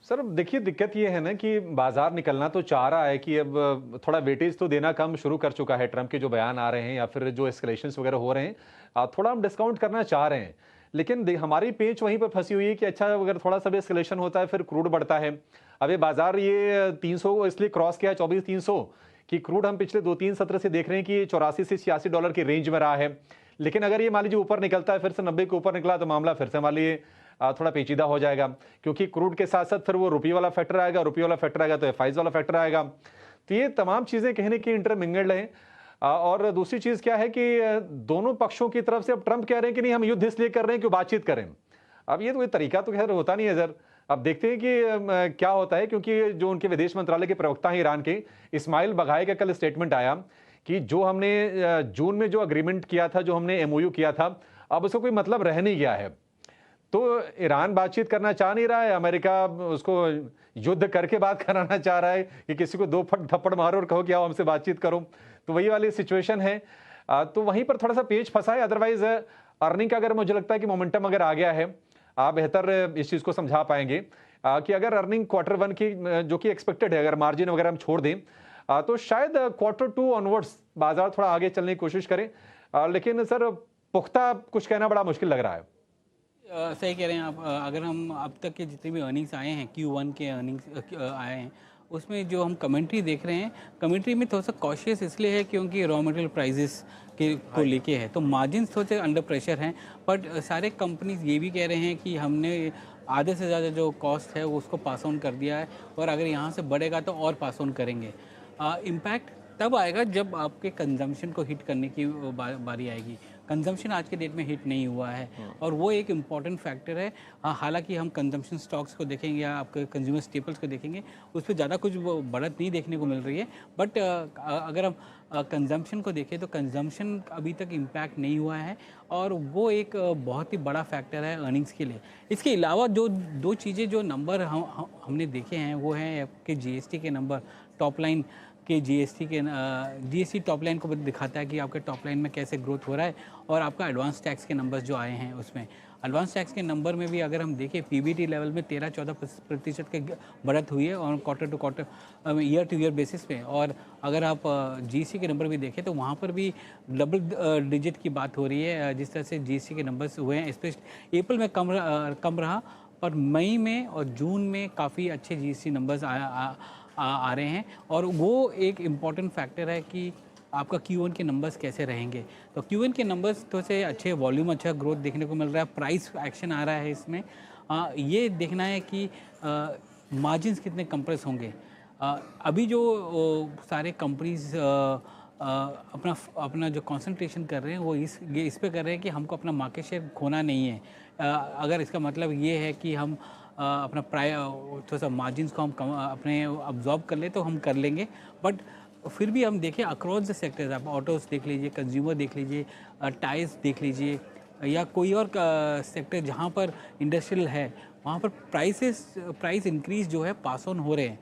Sir अब देखिए, दिक्कत ये है ना कि बाजार निकलना तो चाह रहा है कि अब थोड़ा वेटेज तो देना कम शुरू कर चुका है। ट्रंप के जो बयान आ रहे हैं या फिर जो एस्केलेशंस वगैरह हो रहे हैं, थोड़ा हम डिस्काउंट करना चाह रहे हैं। लेकिन हमारी पेंच वहीं पर फंसी हुई है कि अच्छा, अगर थोड़ा सा भी एस्केलेशन होता है फिर क्रूड बढ़ता है। अब ये बाजार ये 300 को इसलिए क्रॉस किया है, 24-300, कि क्रूड हम पिछले 2-3 सत्र से देख रहे हैं कि 84 से $86 की रेंज में रहा है। लेकिन अगर ये मान लीजिए ऊपर निकलता है, फिर से 90 के ऊपर निकला, तो मामला फिर से मान लीजिए थोड़ा पेचीदा हो जाएगा, क्योंकि क्रूड के साथ साथ फिर वो रुपये वाला फैक्टर आएगा, रुपये वाला फैक्टर आएगा तो एफआईज वाला फैक्टर आएगा। तो ये तमाम चीजें कहीं ना कहीं इंटरमिंगल्ड हैं। और दूसरी चीज क्या है कि दोनों पक्षों की तरफ से अब ट्रंप कह रहे हैं कि नहीं, हम युद्ध इसलिए कर रहे हैं कि बातचीत करें। अब ये तो कोई तरीका तो खैर होता नहीं है सर। अब देखते हैं कि क्या होता है, क्योंकि जो उनके विदेश मंत्रालय के प्रवक्ता हैं ईरान के, इस्माइल बघाई का कल स्टेटमेंट आया कि जो हमने जून में जो अग्रीमेंट किया था, जो हमने एमओयू किया था, अब उसका कोई मतलब रह नहीं गया है। तो ईरान बातचीत करना चाह नहीं रहा है, अमेरिका उसको युद्ध करके बात कराना चाह रहा है कि किसी को 2 फट थप्पड़ मारो और कहो कि आओ हमसे बातचीत करो। तो वही वाली सिचुएशन है। तो वहीं पर थोड़ा सा पेच फंसा है। अदरवाइज अर्निंग का अगर मुझे लगता है कि मोमेंटम अगर आ गया है, आप बेहतर इस चीज को समझा पाएंगे कि अगर अर्निंग Q1 की जो कि एक्सपेक्टेड है, अगर मार्जिन वगैरह हम छोड़ दें, तो शायद Q2 ऑनवर्ड्स बाजार थोड़ा आगे चलने की कोशिश करें। लेकिन सर पुख्ता कुछ कहना बड़ा मुश्किल लग रहा है। सही कह रहे हैं आप। अगर हम अब तक के जितने भी अर्निंग्स आए हैं, Q1 के अर्निंग्स आए हैं, उसमें जो हम कमेंट्री देख रहे हैं, कमेंट्री में थोड़ा सा कॉशियस इसलिए है क्योंकि रॉ मटेरियल प्राइसेस के को लेके है, तो मार्जिन्स थोड़े से अंडर प्रेशर हैं। बट सारे कंपनीज ये भी कह रहे हैं कि हमने आधे से ज़्यादा जो कॉस्ट है वो उसको पास ऑन कर दिया है, और अगर यहाँ से बढ़ेगा तो और पास ऑन करेंगे। इम्पैक्ट तब आएगा जब आपके कंजम्पशन को हिट करने की बारी आएगी। कंजम्पशन आज के डेट में हिट नहीं हुआ है, और वो एक इम्पॉर्टेंट फैक्टर है। हालांकि हम कंजम्पशन स्टॉक्स को देखेंगे या आपके कंज्यूमर स्टेपल्स को देखेंगे, उस पर ज़्यादा कुछ बढ़त नहीं देखने को मिल रही है। बट अगर हम कंजम्पशन को देखें तो कंजम्पशन अभी तक इम्पैक्ट नहीं हुआ है, और वो एक बहुत ही बड़ा फैक्टर है अर्निंग्स के लिए। इसके अलावा जो 2 चीज़ें जो नंबर हमने देखे हैं वो हैं आपके जीएसटी के नंबर, टॉप लाइन के जीएसटी टॉप लाइन को दिखाता है कि आपके टॉप लाइन में कैसे ग्रोथ हो रहा है, और आपका एडवांस टैक्स के नंबर्स जो आए हैं उसमें, एडवांस टैक्स के नंबर में भी अगर हम देखें पीबीटी लेवल में 13-14% की बढ़त हुई है और quarter to quarter, year to year basis पे। और अगर आप जीएसटी के नंबर भी देखें तो वहाँ पर भी डबल डिजिट की बात हो रही है। जिस तरह से जीएसटी के नंबर्स हुए हैं, स्पेशली अप्रैल में कम रहा, पर मई में और जून में काफ़ी अच्छे जीएसटी नंबर्स आ रहे हैं, और वो एक इम्पॉर्टेंट फैक्टर है कि आपका Q1 के नंबर्स कैसे रहेंगे। तो Q1 के नंबर्स थोड़े से अच्छे, वॉल्यूम अच्छा, ग्रोथ देखने को मिल रहा है, प्राइस एक्शन आ रहा है इसमें। ये देखना है कि मार्जिन्स कितने कंप्रेस होंगे। अभी जो सारे कंपनीज अपना जो कंसंट्रेशन कर रहे हैं वो इस पे कर रहे हैं कि हमको अपना मार्केट शेयर खोना नहीं है। अगर इसका मतलब ये है कि हम अपना थोड़ा सा मार्जिन्स को हम अपने अब्जॉर्ब कर ले तो हम कर लेंगे। बट फिर भी हम देखें अक्रॉस द सेक्टर्स, आप ऑटोस देख लीजिए, कंज्यूमर देख लीजिए, टायर्स देख लीजिए, या कोई और सेक्टर जहाँ पर इंडस्ट्रियल है, वहाँ पर प्राइस इंक्रीज जो है पास ऑन हो रहे हैं।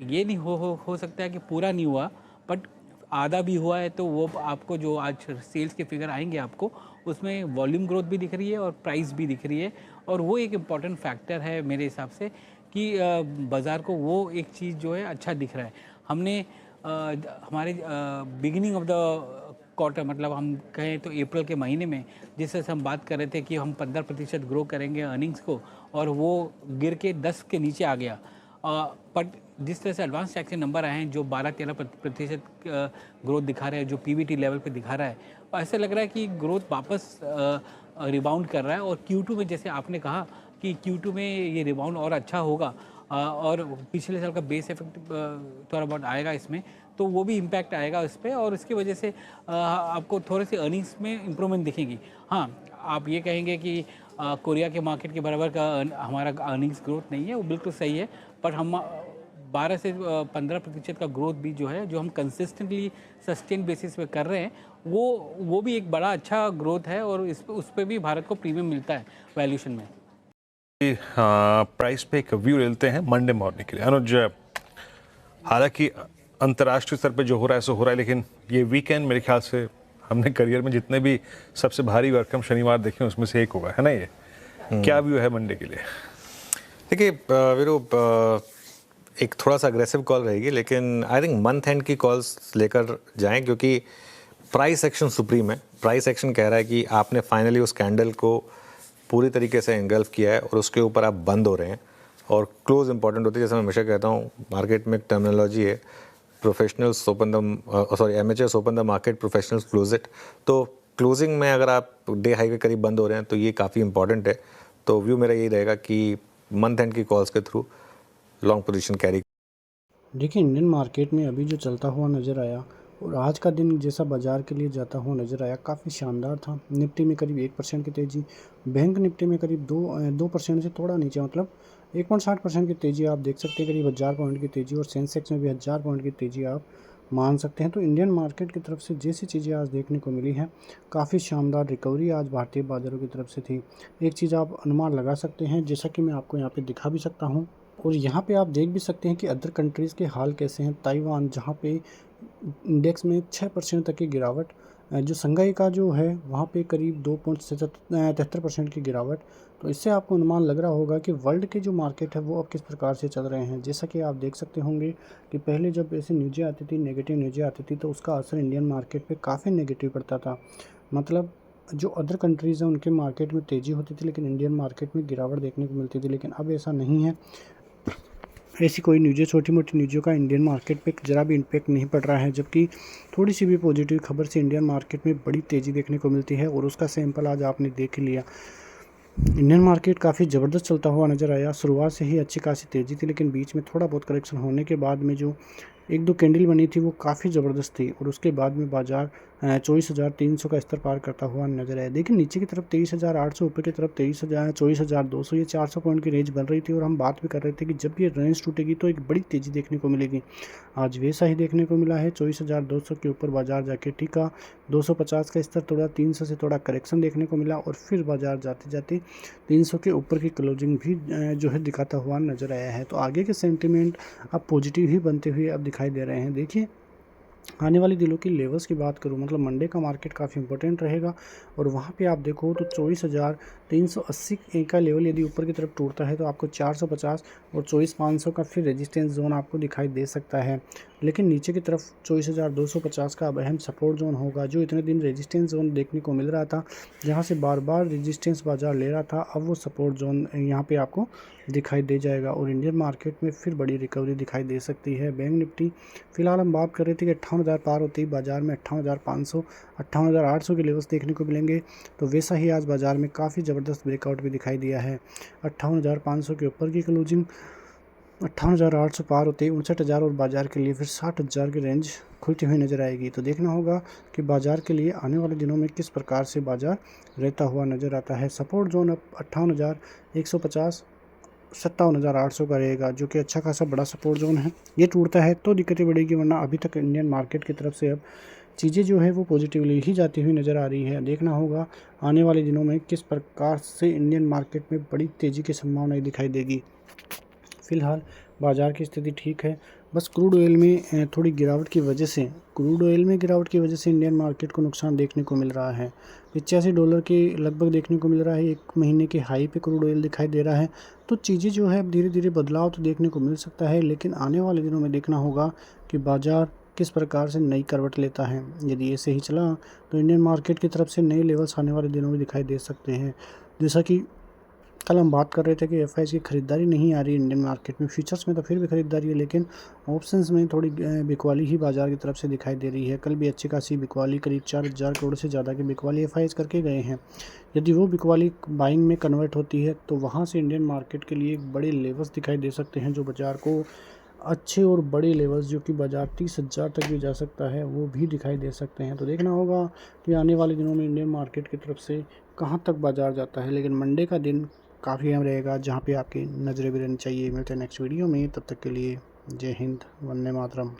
ये नहीं हो सकता है कि पूरा नहीं हुआ, बट आधा भी हुआ है। तो वो आपको जो आज सेल्स के फिगर आएंगे आपको, उसमें वॉल्यूम ग्रोथ भी दिख रही है और प्राइस भी दिख रही है, और वो एक इम्पॉर्टेंट फैक्टर है मेरे हिसाब से कि बाज़ार को वो एक चीज़ जो है अच्छा दिख रहा है। हमने हमारे बिगिनिंग ऑफ द क्वार्टर, मतलब हम कहें तो अप्रैल के महीने में जिस तरह से हम बात कर रहे थे कि हम 15% ग्रो करेंगे अर्निंग्स को, और वो गिर के 10 के नीचे आ गया। बट जिस तरह से एडवांस टैक्स के नंबर आए हैं जो 12-13% ग्रोथ दिखा रहे हैं, जो पीबीटी लेवल पे दिखा रहा है, ऐसा लग रहा है कि ग्रोथ वापस रिबाउंड कर रहा है। और Q2 में जैसे आपने कहा कि Q2 में ये रिबाउंड और अच्छा होगा, और पिछले साल का बेस इफेक्ट थोड़ा बहुत आएगा इसमें, तो वो भी इम्पैक्ट आएगा इस पर, और इसकी वजह से आपको थोड़े से अर्निंग्स में इम्प्रूवमेंट दिखेगी। हाँ, आप ये कहेंगे कि कोरिया के मार्केट के बराबर का हमारा अर्निंग्स ग्रोथ नहीं है, वो बिल्कुल सही है, पर हम 12 से 15% का ग्रोथ भी जो है, जो हम कंसिस्टेंटली सस्टेन बेसिस पे कर रहे हैं, वो भी एक बड़ा अच्छा ग्रोथ है, और उस पर भी भारत को प्रीमियम मिलता है वैल्यूशन में। प्राइस पे एक व्यू लेते हैं मंडे मॉर्निंग के लिए। अनुज, हालांकि अंतर्राष्ट्रीय स्तर पे जो हो रहा है सो हो रहा है, लेकिन ये वीकेंड मेरे ख्याल से हमने करियर में जितने भी सबसे भारी वर्कम शनिवार देखे उसमें से एक होगा, है ना? ये क्या व्यू है मंडे के लिए? देखिए वीरू, एक थोड़ा सा अग्रेसिव कॉल रहेगी, लेकिन आई थिंक मंथ एंड की कॉल्स लेकर जाएं, क्योंकि प्राइस एक्शन सुप्रीम है। प्राइस एक्शन कह रहा है कि आपने फाइनली उस कैंडल को पूरी तरीके से एंगल्फ किया है और उसके ऊपर आप बंद हो रहे हैं, और क्लोज इंपॉर्टेंट होती है। जैसे मैं हमेशा कहता हूँ, मार्केट में एक टर्मिनोलॉजी है, professionals open the MHS open the market, professionals close it. तो क्लोजिंग में अगर आप डे हाई के करीब बंद हो रहे हैं तो ये काफ़ी इंपॉर्टेंट है। तो व्यू मेरा यही रहेगा कि मंथ एंड की कॉल्स के थ्रू लॉन्ग पोजीशन कैरी। देखिए, इंडियन मार्केट में अभी जो चलता हुआ नज़र आया और आज का दिन जैसा बाज़ार के लिए जाता हुआ नज़र आया, काफ़ी शानदार था। निफ्टी में करीब 1% की तेज़ी, बैंक निफ्टी में करीब 2% से थोड़ा नीचे, मतलब 1.60% की तेज़ी आप देख सकते हैं, करीब 1000 पॉइंट की तेज़ी, और सेंसेक्स में भी 1000 पॉइंट की तेज़ी आप मान सकते हैं। तो इंडियन मार्केट की तरफ से जैसी चीज़ें आज देखने को मिली हैं, काफ़ी शानदार रिकवरी आज भारतीय बाज़ारों की तरफ से थी। एक चीज़ आप अनुमान लगा सकते हैं, जैसा कि मैं आपको यहाँ पे दिखा भी सकता हूँ, और यहाँ पे आप देख भी सकते हैं कि अदर कंट्रीज़ के हाल कैसे हैं। ताइवान, जहाँ पे इंडेक्स में 6% तक की गिरावट, जो संघाई का जो है वहाँ पे करीब 2.73% की गिरावट। तो इससे आपको अनुमान लग रहा होगा कि वर्ल्ड के जो मार्केट है वो अब किस प्रकार से चल रहे हैं। जैसा कि आप देख सकते होंगे कि पहले जब ऐसी न्यूज़ें आती थी, नेगेटिव न्यूज़ें आती थी, तो उसका असर इंडियन मार्केट पे काफ़ी नेगेटिव पड़ता था। मतलब जो अदर कंट्रीज़ हैं उनके मार्केट में तेज़ी होती थी, लेकिन इंडियन मार्केट में गिरावट देखने को मिलती थी। लेकिन अब ऐसा नहीं है। ऐसी कोई न्यूज़ें, छोटी मोटी न्यूज़ों का इंडियन मार्केट पे ज़रा भी इम्पैक्ट नहीं पड़ रहा है, जबकि थोड़ी सी भी पॉजिटिव खबर से इंडियन मार्केट में बड़ी तेज़ी देखने को मिलती है, और उसका सैंपल आज आपने देख लिया। इंडियन मार्केट काफ़ी ज़बरदस्त चलता हुआ नज़र आया। शुरुआत से ही अच्छी खासी तेज़ी थी, लेकिन बीच में थोड़ा बहुत करेक्शन होने के बाद में जो एक दो कैंडल बनी थी वो काफ़ी ज़बरदस्त थी, और उसके बाद में बाज़ार 24,300 का स्तर पार करता हुआ नजर आया। देखिए, नीचे की तरफ 23,800, ऊपर की तरफ 24,200, ये 400 पॉइंट की रेंज बन रही थी, और हम बात भी कर रहे थे कि जब ये रेंज टूटेगी तो एक बड़ी तेज़ी देखने को मिलेगी। आज वैसा ही देखने को मिला है। 24,200 के ऊपर बाजार जाके टिका, 250 का स्तर तोड़ा, 300 से थोड़ा करेक्शन देखने को मिला, और फिर बाजार जाते जाते 300 के ऊपर की क्लोजिंग भी जो है दिखाता हुआ नज़र आया है। तो आगे के सेंटिमेंट अब पॉजिटिव ही बनते हुए अब दिखाई दे रहे हैं। देखिए, आने वाली दिनों की लेवल्स की बात करूं, मतलब मंडे का मार्केट काफ़ी इंपॉर्टेंट रहेगा, और वहां पे आप देखो तो 24,380 का लेवल यदि ऊपर की तरफ टूटता है तो आपको 450 और 24,500 का फिर रेजिस्टेंस जोन आपको दिखाई दे सकता है। लेकिन नीचे की तरफ 24,250 का अब अहम सपोर्ट जोन होगा, जो इतने दिन रेजिस्टेंस जोन देखने को मिल रहा था, जहाँ से बार बार रेजिस्टेंस बाजार ले रहा था, अब वो सपोर्ट जोन यहाँ पे आपको दिखाई दे जाएगा, और इंडियन मार्केट में फिर बड़ी रिकवरी दिखाई दे सकती है। बैंक निफ्टी फिलहाल हम बात कर रहे थे कि 58,000 पार होती है, बाजार में 58,500, 58,800 के लेवल्स देखने को मिलेंगे। तो वैसा ही आज बाजार में काफ़ी ज़बरदस्त ब्रेकआउट भी दिखाई दिया है। 58,500 के ऊपर की क्लोजिंग, 58,800 पार होते ही 59,000, और बाजार के लिए फिर 60,000 की रेंज खुलती हुई नज़र आएगी। तो देखना होगा कि बाजार के लिए आने वाले दिनों में किस प्रकार से बाजार रहता हुआ नज़र आता है। सपोर्ट जोन अब 58,150, 57,800 का रहेगा, जो कि अच्छा खासा बड़ा सपोर्ट जोन है। ये टूटता है तो दिक्कतें बढ़ेगी, वरना अभी तक इंडियन मार्केट की तरफ से अब चीज़ें जो है वो पॉजिटिवली ही जाती हुई नज़र आ रही है। देखना होगा आने वाले दिनों में किस प्रकार से इंडियन मार्केट में बड़ी तेज़ी की संभावनाएं दिखाई देगी। फ़िलहाल बाज़ार की स्थिति ठीक है, बस क्रूड ऑयल में थोड़ी गिरावट की वजह से, इंडियन मार्केट को नुकसान देखने को मिल रहा है। $85 के लगभग देखने को मिल रहा है, एक महीने के हाई पे क्रूड ऑयल दिखाई दे रहा है। तो चीज़ें जो है अब धीरे धीरे बदलाव तो देखने को मिल सकता है, लेकिन आने वाले दिनों में देखना होगा कि बाज़ार किस प्रकार से नई करवट लेता है। यदि ऐसे ही चला तो इंडियन मार्केट की तरफ से नए लेवल्स आने वाले दिनों में दिखाई दे सकते हैं। जैसा कि कल हम बात कर रहे थे कि एफआईआई की खरीदारी नहीं आ रही इंडियन मार्केट में, फ्यूचर्स में तो फिर भी खरीदारी है, लेकिन ऑप्शंस में थोड़ी बिकवाली ही बाजार की तरफ से दिखाई दे रही है। कल भी अच्छी खासी बिकवाली, करीब 4,000 करोड़ से ज़्यादा की बिकवाली एफआईआई करके गए हैं। यदि वो बिकवाली बाइंग में कन्वर्ट होती है तो वहाँ से इंडियन मार्केट के लिए एक बड़े लेवल्स दिखाई दे सकते हैं, जो बाजार को अच्छे और बड़े लेवल्स, जो कि बाजार 30,000 तक भी जा सकता है, वो भी दिखाई दे सकते हैं। तो देखना होगा कि आने वाले दिनों में इंडियन मार्केट की तरफ से कहाँ तक बाजार जाता है, लेकिन मंडे का दिन काफ़ी अहम रहेगा, जहाँ पे आपकी नज़रें भी रहनी चाहिए। मिलते हैं नेक्स्ट वीडियो में, तब तक के लिए जय हिंद, वंदे मातरम।